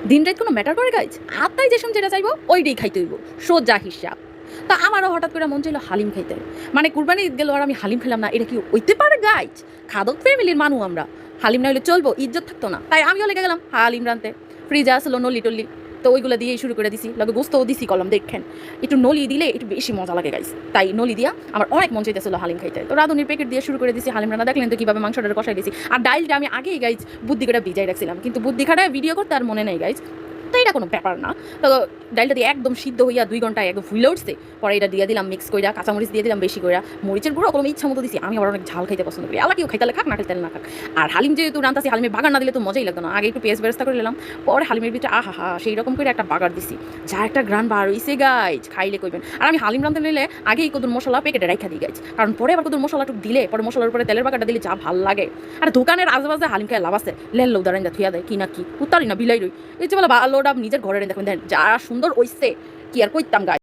দিন রাত কোনো ম্যাটার করে গাইজ, আত্মাই যে যেটা চাইবো ওইটাই খাইতে হইব, সোজা হিসাব। তা আমারও হঠাৎ করে মন চাইলো হালিম খাইতে, মানে কুরবানি ঈদ গেল আর আমি হালিম খেলাম না, এটা কি হইতে পারে গাইজ? খাদক ফ্যামিলির মানুষ আমরা, হালিম না হইলে চলবো, ইজ্জত থাকতো না। তাই আমিও লেগে গেলাম হালিম রানতে। ফ্রিজে আসলো নলি টল্লি, তো ওইগুলো দিয়েই শুরু করে দিছি, লগে গোস্তও দিছি কলম, দেখেন একটু নলি দিলে একটু বেশি মজা লাগে গাইস। তাই নলি দিয়া আমার অনেক মন চাইতেছিল হালিম খাইতে, তো রাঁধুনির প্যাকেট দিয়ে শুরু করে দিছি হালিম রান্না। দেখলেন তো কীভাবে মাংসটা কষাই দিছি। আর ডাইলটা আমি আগেই গাইজ বুদ্ধি করে ভিজাই রাখছিলাম, কিন্তু বুদ্ধি খাটায় ভিডিও করতে আর মনে নেই গাইজ। তো এটা কোনো ব্যাপার না। তো ডালটা দিয়ে একদম সিদ্ধ হইয়া 2 ঘন্টায় একদম ফুলে উঠছে। পরে এটা দিয়ে দিলাম মিক্স কইরা, কাঁচামরিচ দিয়ে দিলাম বেশি কইরা, মরিচের গুঁড়ো কোনো ইচ্ছা মতো দিছি। আমি আবার অনেক ঝাল খাইতে পছন্দ করি, আলা কেউ খাইতে খাক, না খাইতে না খাক। আর হালিম যেহেতু রান্তাছি, হালিমের বাগার না দিলে তো মজাই লাগতো না। আগে একটু পেঁয়াজ বেরেস্তা করে নিলাম, পরে হালিমের ভিতরে আহা হা সেই রকম করে একটা বাগার দিছি, যা একটা গ্রান বার হইছে গাইজ, খাইলে কইবেন। আর আমি হালিম রান্তে নিলে আগেই কদুর মশলা প্যাকেটে রাখা দিই গাইজ, কারণ পরে আবার কদুর মশলাটুক দিলে পরে মশলার উপরে তেলের বাগারটা দিলে যা ভাল লাগে। আর দোকানের আজেবাজে হালিম খাই লাভ আছে, লেল উদাহরণ থুয়া দেয় কি না কি উত্তারি না বিলাই রই। এই যে বলে ভালোটা নিজের ঘরে দেখবেন, দেখেন যা সুন্দর হইছে, কি আর কইতাম গাইজ।